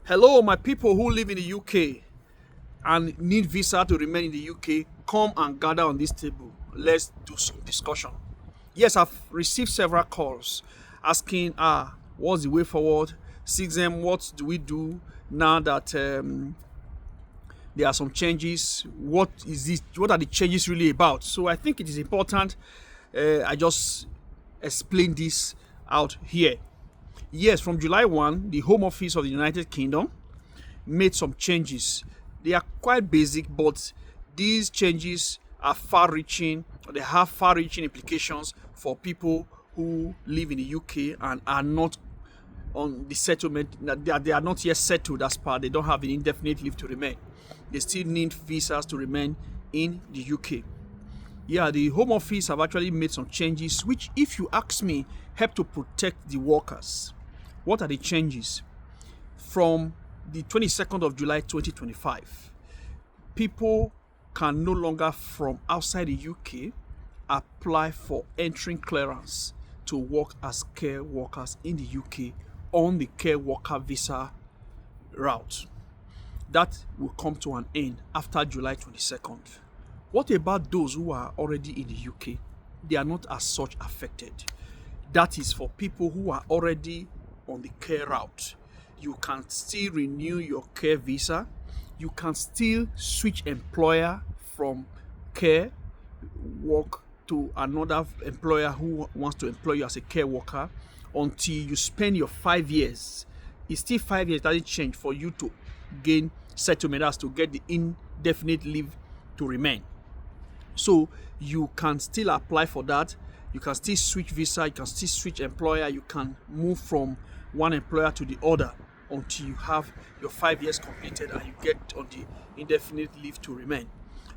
Hello, my people who live in the UK and need visa to remain in the UK. Come and gather on this table. Let's do some discussion. Yes, I've received several calls asking, what's the way forward? 6M, what do we do now that there are some changes? What is this? What are the changes really about? So I think it is important I just explain this out here. Yes, from July 1, the Home Office of the United Kingdom made some changes. They are quite basic, but these changes are far-reaching. They have far-reaching implications for people who live in the UK and are not on the settlement. They are not yet settled as part. They don't have an indefinite leave to remain. They still need visas to remain in the UK. Yeah, the Home Office have actually made some changes, which, if you ask me, help to protect the workers. What are the changes? From the 22nd of July 2025, people can no longer from outside the UK apply for entering clearance to work as care workers in the UK on the care worker visa route. That will come to an end after July 22nd. What about those who are already in the UK? They are not as such affected. That is for people who are already on the care route. You can still renew your care visa. You can still switch employer from care work to another employer who wants to employ you as a care worker until you spend your 5 years. It's still 5 years, doesn't change for you to gain settlement, as to get the indefinite leave to remain. So you can still apply for that. You can still switch visa, you can still switch employer, you can move from one employer to the other until you have your 5 years completed and you get on the indefinite leave to remain.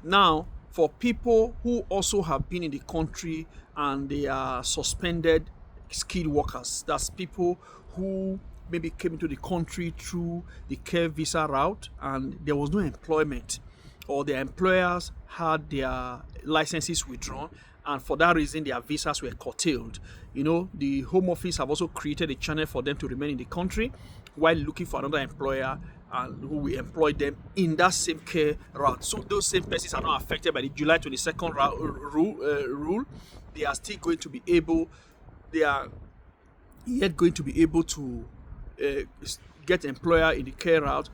Now, for people who also have been in the country and they are suspended skilled workers, that's people who maybe came into the country through the care visa route and there was no employment, or their employers had their licenses withdrawn, and for that reason their visas were curtailed. The Home Office have also created a channel for them to remain in the country while looking for another employer and who will employ them in that same care route. So those same persons are not affected by the July 22nd rule. They are still going to be able, they are yet going to be able to get employer in the care route,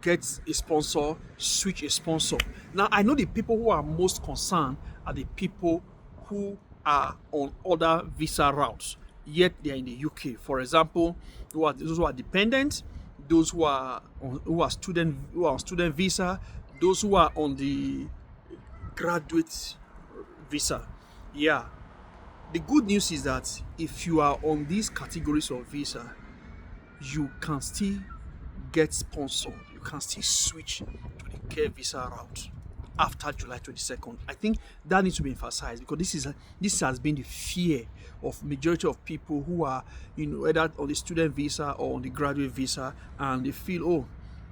get a sponsor, switch a sponsor. Now, I know the people who are most concerned are the people who are on other visa routes, yet they are in the UK. For example, those who are dependent, those who are on student visa, those who are on the graduate visa. Yeah. The good news is that if you are on these categories of visa, you can still get sponsored. You can still switch to the care visa route after July 22nd. I think that needs to be emphasized, because this has been the fear of majority of people who are either on the student visa or on the graduate visa, and they feel,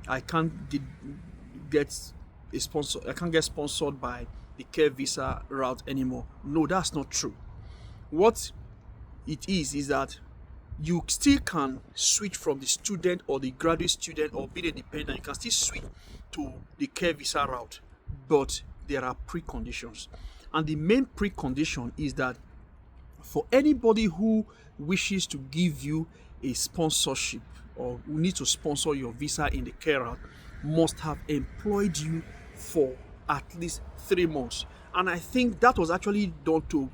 I can't get a sponsor, I can't get sponsored by the care visa route anymore. No, that's not true. What it is that you still can switch from the student or the graduate student or being a dependent. You can still switch to the care visa route, but there are preconditions. And the main precondition is that for anybody who wishes to give you a sponsorship or who needs to sponsor your visa in the care route must have employed you for at least 3 months. And I think that was actually done to,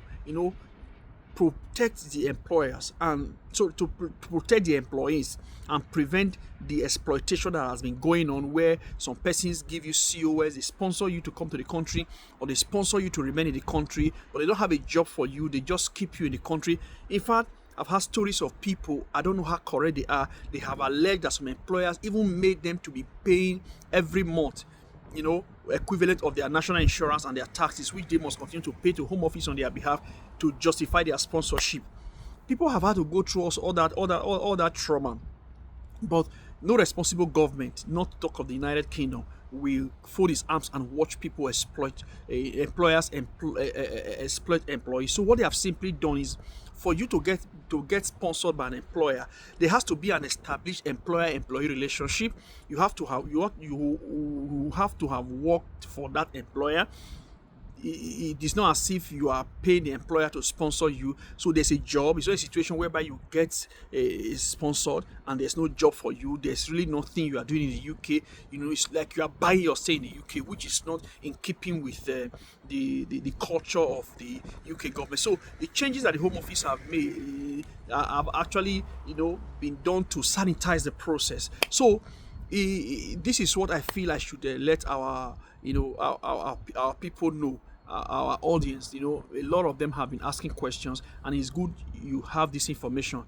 protect the employers, and so to protect the employees and prevent the exploitation that has been going on, where some persons give you COS, they sponsor you to come to the country, or they sponsor you to remain in the country, but they don't have a job for you, they just keep you in the country. In fact, I've had stories of people, I don't know how correct they are, they have alleged that some employers even made them to be paying every month equivalent of their national insurance and their taxes, which they must continue to pay to Home Office on their behalf to justify their sponsorship. People have had to go through all that trauma, but no responsible government, not to talk of the United Kingdom, will fold his arms and watch people exploit exploit employees. So what they have simply done is, for you to get sponsored by an employer, there has to be an established employer-employee relationship. You have to have you have to have worked for that employer. It is not as if you are paying the employer to sponsor you. So there's a job. It's not a situation whereby you get sponsored and there's no job for you. There's really nothing you are doing in the UK. You know, it's like you are buying your stay in the UK, which is not in keeping with the culture of the UK government. So the changes that the Home Office have made have actually, you know, been done to sanitize the process. So this is what I feel I should let our, you know, our people know, our audience. You know, a lot of them have been asking questions, and it's good you have this information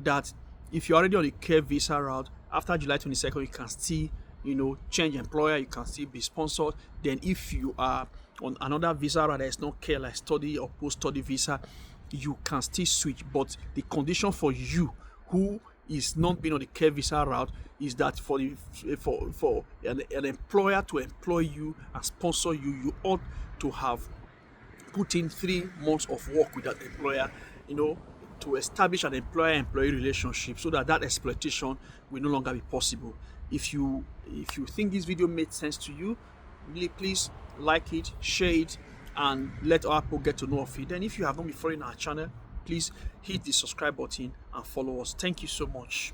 that if you're already on the care visa route, after July 22nd, you can still, you know, change employer, you can still be sponsored. Then if you are on another visa route that is not care, like study or post-study visa, you can still switch. But the condition for you who is not being on the care visa route is that for an employer to employ you and sponsor you, you ought to have put in 3 months of work with that employer, you know, to establish an employer-employee relationship, so that exploitation will no longer be possible. If you think this video made sense to you, really please like it, share it, and let our people get to know of it. Then if you have not been following our channel, please hit the subscribe button and follow us. Thank you so much.